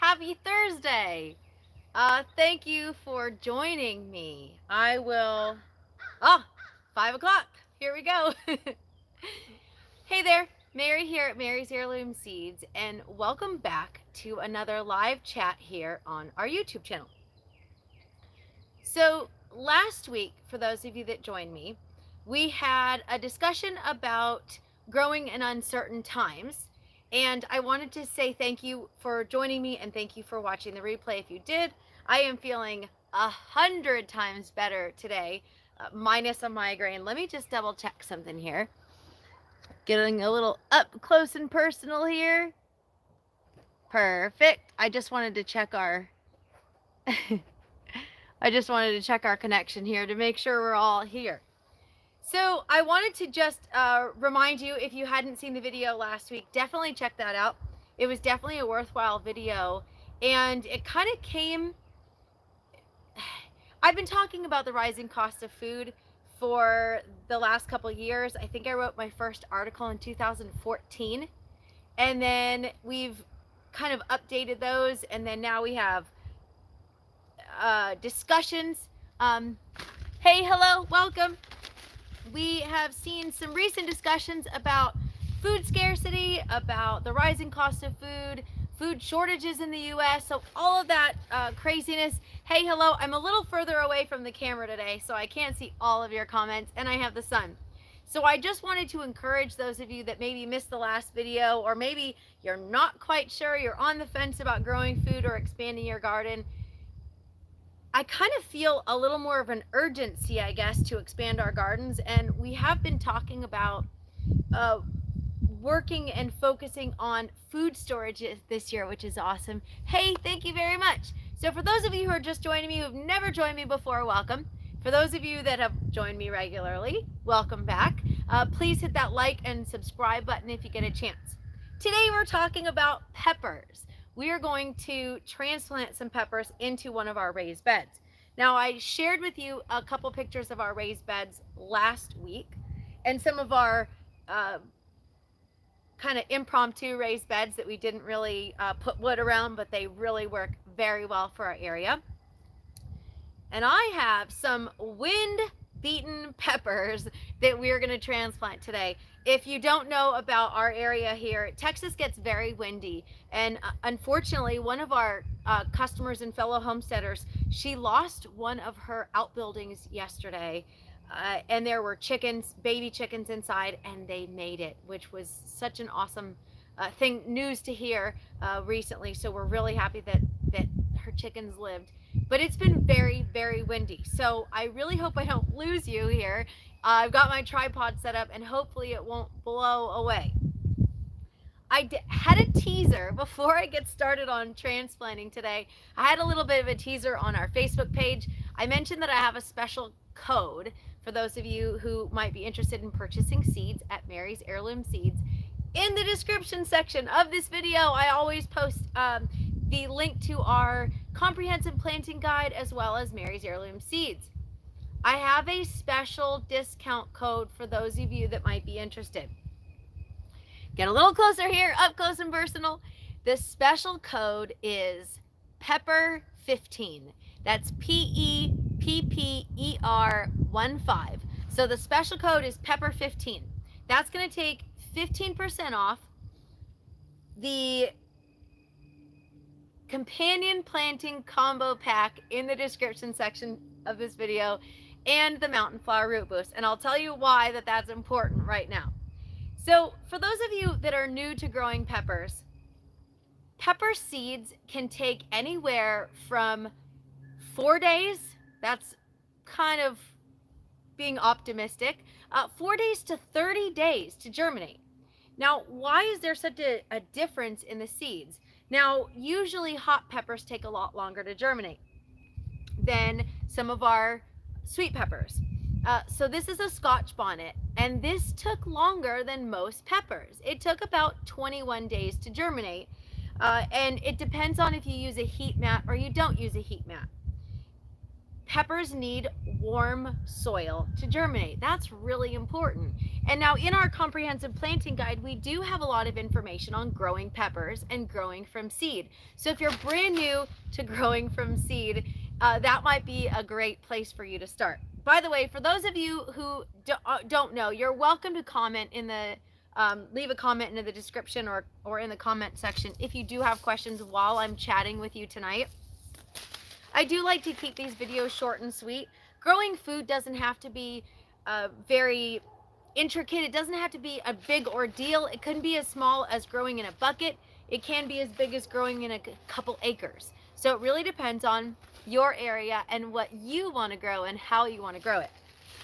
Happy Thursday. Thank you for joining me. I will. Oh, 5 o'clock. Here we go. Hey there, Mary here at Mary's Heirloom Seeds, and welcome back to another live chat here on our YouTube channel. So, last week, for those of you that joined me, we had a discussion about growing in uncertain times. And I wanted to say thank you for joining me and thank you for watching the replay. If you did, I am feeling 100 times better today, minus a migraine. Let me just double check something here. Getting a little up close and personal here. Perfect. I just wanted to check our connection here to make sure we're all here. So I wanted to just remind you, if you hadn't seen the video last week, definitely check that out. It was definitely a worthwhile video, and it kind of came... I've been talking about the rising cost of food for the last couple years. I think I wrote my first article in 2014, and then we've kind of updated those, and then now we have discussions. Hey, hello, welcome. We have seen some recent discussions about food scarcity, about the rising cost of food shortages in the U.S., so all of that craziness. Hey, hello, I'm a little further away from the camera today, so I can't see all of your comments, and I have the sun. So I just wanted to encourage those of you that maybe missed the last video, or maybe you're not quite sure, you're on the fence about growing food or expanding your garden. I kind of feel a little more of an urgency, I guess, to expand our gardens, and we have been talking about working and focusing on food storage this year, which is awesome. Hey, thank you very much. So for those of you who are just joining me, who've never joined me before, welcome. For those of you that have joined me regularly, welcome back. Please hit that like and subscribe button if you get a chance. Today we're talking about peppers. We are going to transplant some peppers into one of our raised beds. Now, I shared with you a couple pictures of our raised beds last week and some of our kind of impromptu raised beds that we didn't really put wood around, but they really work very well for our area. And I have some wind-beaten peppers that we're going to transplant today. If you don't know about our area here, Texas gets very windy, and unfortunately one of our customers and fellow homesteaders, she lost one of her outbuildings yesterday, and there were chickens, baby chickens inside, and they made it, which was such an awesome news to hear recently. So we're really happy that her chickens lived. But it's been very, very windy, so I really hope I don't lose you here. I've got my tripod set up, and hopefully it won't blow away. I had a teaser before I get started on transplanting today. I had a little bit of a teaser on our Facebook page. I mentioned that I have a special code for those of you who might be interested in purchasing seeds at Mary's Heirloom Seeds. In the description section of this video, I always post the link to our comprehensive planting guide as well as Mary's Heirloom Seeds. I have a special discount code for those of you that might be interested. Get a little closer here, up close and personal. The special code is PEPPER15. That's PEPPER15. So the special code is PEPPER15. That's going to take 15% off the companion planting combo pack in the description section of this video and the mountain flower root boost, and I'll tell you why that's important right now. So for those of you that are new to growing peppers, pepper seeds can take anywhere from 4 days, that's kind of being optimistic, 4 days to 30 days to germinate. Now, why is there such a difference in the seeds? Now, usually hot peppers take a lot longer to germinate than some of our sweet peppers. So this is a Scotch Bonnet, and this took longer than most peppers. It took about 21 days to germinate, and it depends on if you use a heat mat or you don't use a heat mat. peppers need warm soil to germinate. That's really important. And now in our comprehensive planting guide, we do have a lot of information on growing peppers and growing from seed. So if you're brand new to growing from seed, that might be a great place for you to start. By the way, for those of you who don't know, you're welcome to comment in the leave a comment in the description or in the comment section if you do have questions while I'm chatting with you tonight. I do like to keep these videos short and sweet. Growing food doesn't have to be very intricate. It doesn't have to be a big ordeal. It can be as small as growing in a bucket. It can be as big as growing in a couple acres. So it really depends on your area and what you want to grow and how you want to grow it.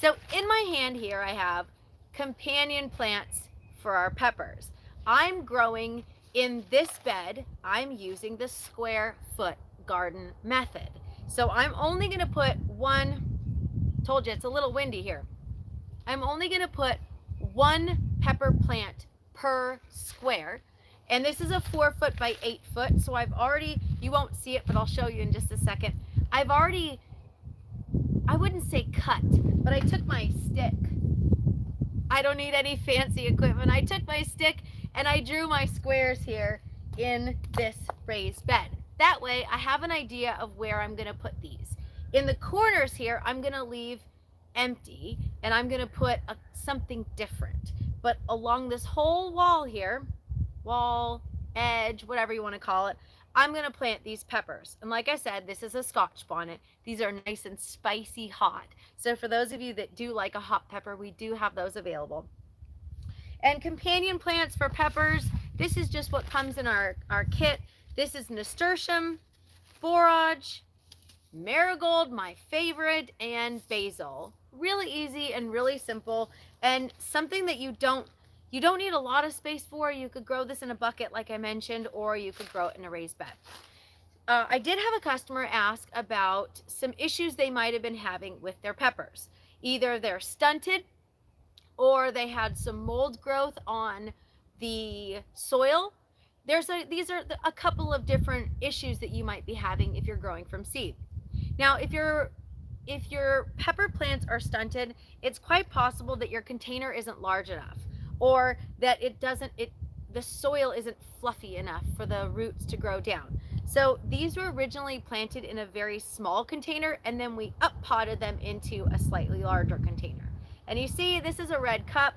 So in my hand here, I have companion plants for our peppers. I'm growing in this bed. I'm using the square foot garden method. So I'm only going to put told you it's a little windy here. I'm only going to put one pepper plant per square. And this is a 4 foot by 8 foot. So I've already, you won't see it, but I'll show you in just a second. I've already, I wouldn't say cut, but I took my stick. I don't need any fancy equipment. I took my stick and I drew my squares here in this raised bed. That way I have an idea of where I'm going to put these. In the corners here, I'm going to leave empty and I'm going to put something different. But along this whole wall here, wall, edge, whatever you want to call it, I'm going to plant these peppers. And like I said, this is a Scotch bonnet. These are nice and spicy hot. So for those of you that do like a hot pepper, we do have those available. And companion plants for peppers, this is just what comes in our kit. This is nasturtium, borage, marigold, my favorite, and basil. Really easy and really simple, and something that you don't need a lot of space for. You could grow this in a bucket like I mentioned, or you could grow it in a raised bed. I did have a customer ask about some issues they might have been having with their peppers. Either they're stunted or they had some mold growth on the soil. These are a couple of different issues that you might be having if you're growing from seed. Now, if your pepper plants are stunted, it's quite possible that your container isn't large enough, or that the soil isn't fluffy enough for the roots to grow down. So these were originally planted in a very small container, and then we up potted them into a slightly larger container. And you see, this is a red cup.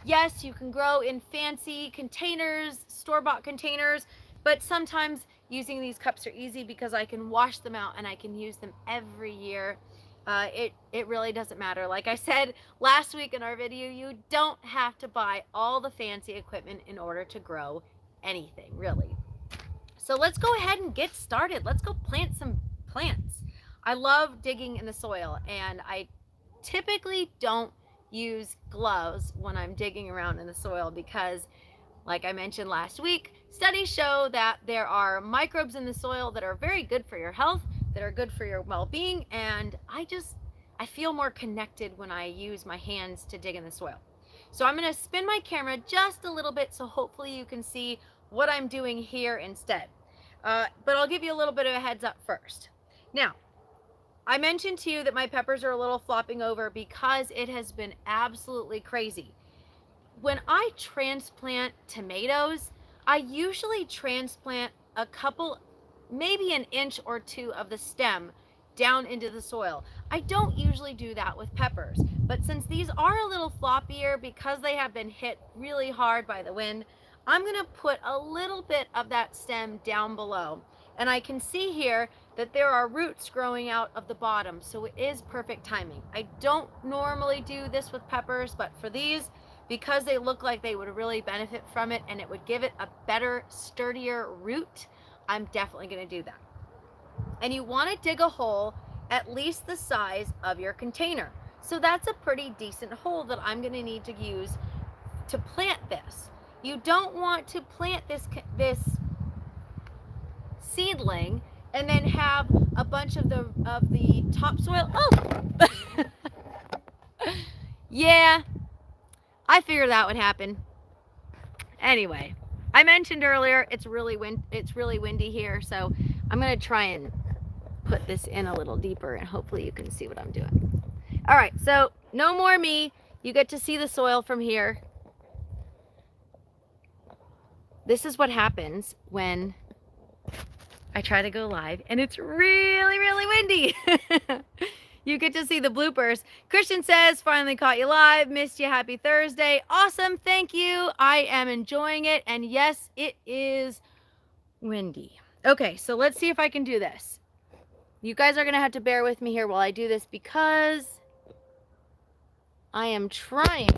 Yes, you can grow in fancy containers, store-bought containers, but sometimes using these cups are easy because I can wash them out and I can use them every year. It really doesn't matter. Like I said last week in our video, you don't have to buy all the fancy equipment in order to grow anything, really. So let's go ahead and get started. Let's go plant some plants. I love digging in the soil, and I typically don't use gloves when I'm digging around in the soil because, like I mentioned last week, studies show that there are microbes in the soil that are very good for your health, that are good for your well-being, and I feel more connected when I use my hands to dig in the soil. So I'm going to spin my camera just a little bit so hopefully you can see what I'm doing here instead. But I'll give you a little bit of a heads up first. Now, I mentioned to you that my peppers are a little flopping over because it has been absolutely crazy. When I transplant tomatoes, I usually transplant a couple, maybe an inch or two of the stem down into the soil. I don't usually do that with peppers, but since these are a little floppier because they have been hit really hard by the wind, I'm going to put a little bit of that stem down below. And I can see here that there are roots growing out of the bottom, so it is perfect timing. I don't normally do this with peppers, but for these, because they look like they would really benefit from it and it would give it a better, sturdier root, I'm definitely going to do that. And you want to dig a hole at least the size of your container. So that's a pretty decent hole that I'm going to need to use to plant this. You don't want to plant this seedling and then have a bunch of the topsoil. Oh, yeah, I figured that would happen. Anyway, I mentioned earlier it's really windy here, so I'm gonna try and put this in a little deeper and hopefully you can see what I'm doing. All right, so no more me. You get to see the soil from here. This is what happens when I try to go live and it's really, really windy. You get to see the bloopers. Christian says, finally caught you live. Missed you. Happy Thursday. Awesome. Thank you. I am enjoying it. And yes, it is windy. Okay, so let's see if I can do this. You guys are going to have to bear with me here while I do this because I am trying.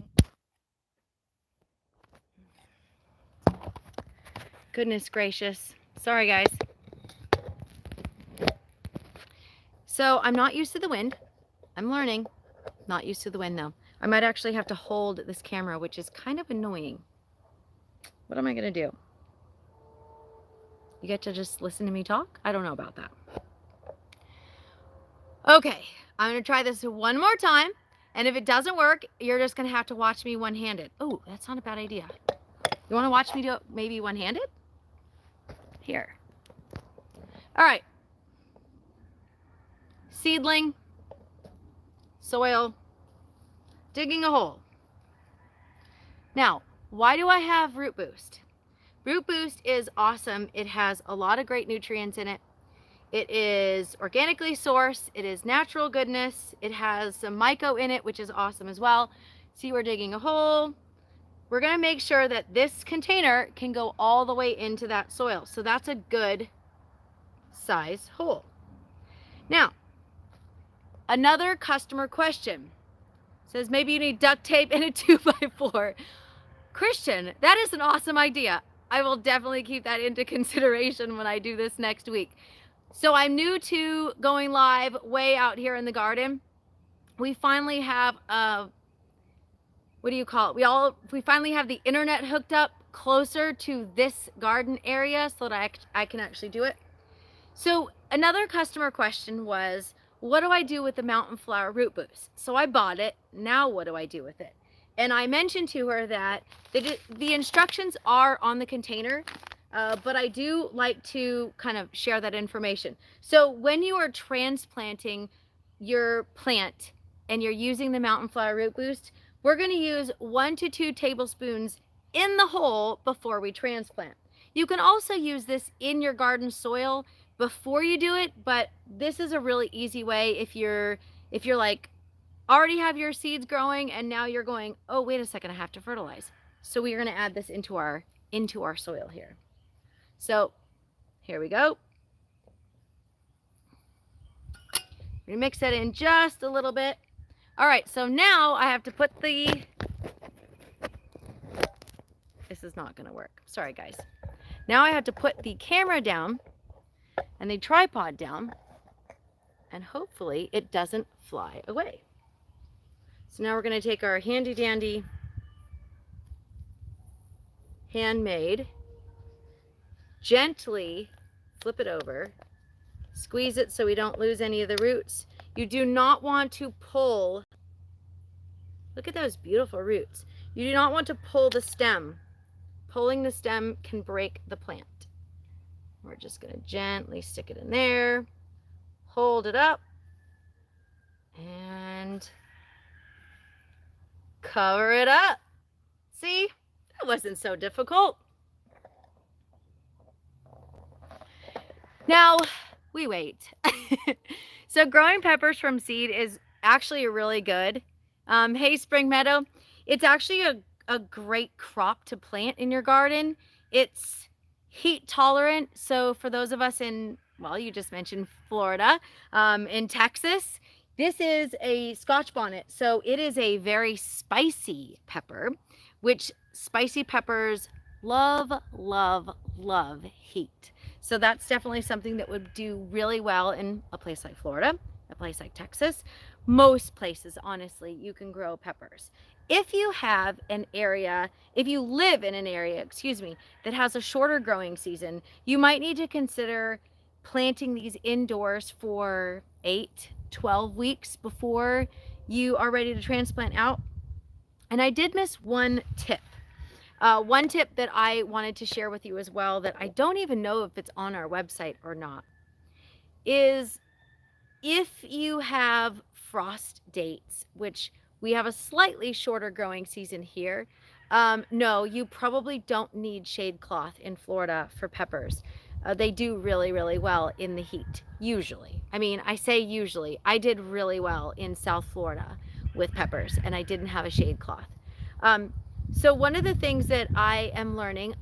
Goodness gracious. Sorry, guys. So I'm not used to the wind. I'm learning. Not used to the wind though. I might actually have to hold this camera, which is kind of annoying. What am I going to do? You get to just listen to me talk? I don't know about that. Okay, I'm going to try this one more time. And if it doesn't work, you're just going to have to watch me one-handed. Oh, that's not a bad idea. You want to watch me do it maybe one-handed? Here. All right. Seedling, soil, digging a hole. Now, why do I have Root Boost? Root Boost is awesome. It has a lot of great nutrients in it. It is organically sourced. It is natural goodness. It has some myco in it, which is awesome as well. See, we're digging a hole. We're going to make sure that this container can go all the way into that soil. So that's a good size hole. Now, another customer question says maybe you need duct tape and a 2x4. Christian, that is an awesome idea. I will definitely keep that into consideration when I do this next week. So I'm new to going live way out here in the garden. We finally have what do you call it? We finally have the internet hooked up closer to this garden area so that I can actually do it. So another customer question was, what do I do with the Mountain Flower Root Boost? So I bought it. Now what do I do with it? And I mentioned to her that the instructions are on the container, but I do like to kind of share that information. So when you are transplanting your plant and you're using the Mountain Flower Root Boost, we're going to use 1 to 2 tablespoons in the hole before we transplant. You can also use this in your garden soil before you do it, but this is a really easy way if you're like already have your seeds growing and now you're going, oh, wait a second, I have to fertilize. So we are going to add this into our soil here. So here we go. We mix that in just a little bit. All right, so now I have to put this is not going to work. Sorry, guys. Now I have to put the camera down and the tripod down, and hopefully it doesn't fly away. So now we're going to take our handy dandy handmade, gently flip it over, squeeze it so we don't lose any of the roots. You do not want to pull. Look at those beautiful roots. You do not want to pull the stem. Pulling the stem can break the plant. We're just going to gently stick it in there, hold it up, and cover it up. See, that wasn't so difficult. Now we wait. So growing peppers from seed is actually really good. Hey, Spring Meadow, it's actually a great crop to plant in your garden. It's heat tolerant. So for those of us in, well, you just mentioned Florida, in Texas, this is a Scotch Bonnet. So it is a very spicy pepper, which spicy peppers love, love, love heat. So that's definitely something that would do really well in a place like Florida, a place like Texas. Most places, honestly, you can grow peppers. If you have an area, if you live in an area, that has a shorter growing season, you might need to consider planting these indoors for 8-12 weeks before you are ready to transplant out. And I did miss one tip. One tip that I wanted to share with you as well, that I don't even know if it's on our website or not, is If you have frost dates, which we have a slightly shorter growing season here, no, you probably don't need shade cloth in Florida for peppers. They do really, really well in the heat, usually. I mean, I say usually. I did really well in South Florida with peppers, and I didn't have a shade cloth. Um, so one of the things that I am learning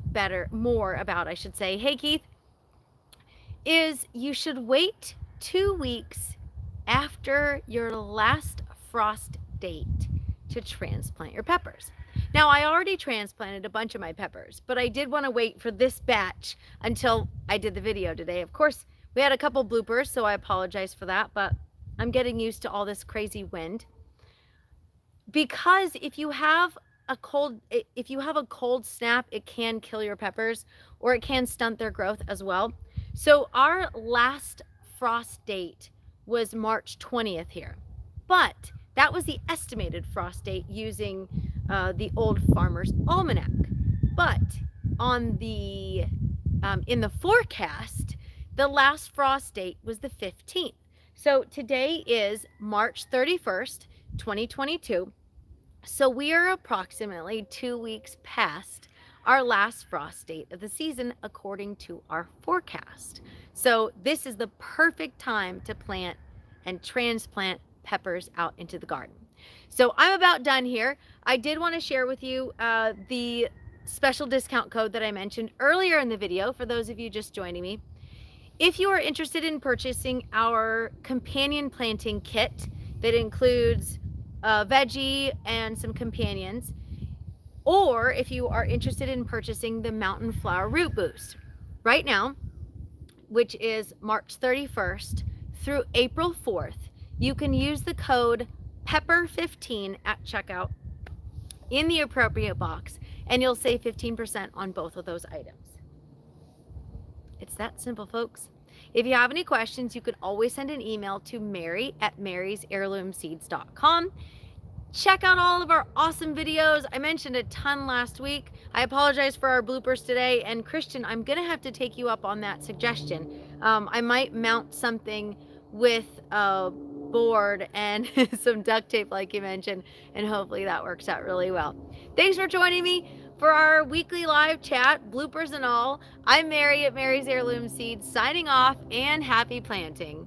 more about, I should say, hey Keith, is you should wait 2 weeks after your last frost date to transplant your peppers. Now, I already transplanted a bunch of my peppers, but I did want to wait for this batch until I did the video today. Of course, we had a couple bloopers, so I apologize for that, but I'm getting used to all this crazy wind. Because if you have a cold snap, it can kill your peppers, or it can stunt their growth as well. So our last frost date was March 20th here, but that was the estimated frost date using the old Farmer's Almanac. But on the in the forecast, the last frost date was the 15th. So today is March 31st, 2022. So we are approximately 2 weeks past our last frost date of the season according to our forecast. So this is the perfect time to plant and transplant peppers out into the garden. So I'm about done here. I did want to share with you the special discount code that I mentioned earlier in the video for those of you just joining me. If you are interested in purchasing our companion planting kit that includes veggie and some companions, or if you are interested in purchasing the Mountain Flower Root Boost, right now, which is March 31st through April 4th, you can use the code PEPPER15 at checkout in the appropriate box, and you'll save 15% on both of those items. It's that simple, folks. If you have any questions, you can always send an email to mary@marysheirloomseeds.com. Check out all of our awesome videos. I mentioned a ton last week. I apologize for our bloopers today. And Christian, I'm going to have to take you up on that suggestion. I might mount something with a board and some duct tape like you mentioned, and hopefully that works out really well. Thanks for joining me for our weekly live chat, bloopers and all. I'm Mary at Mary's Heirloom Seeds, signing off, and happy planting.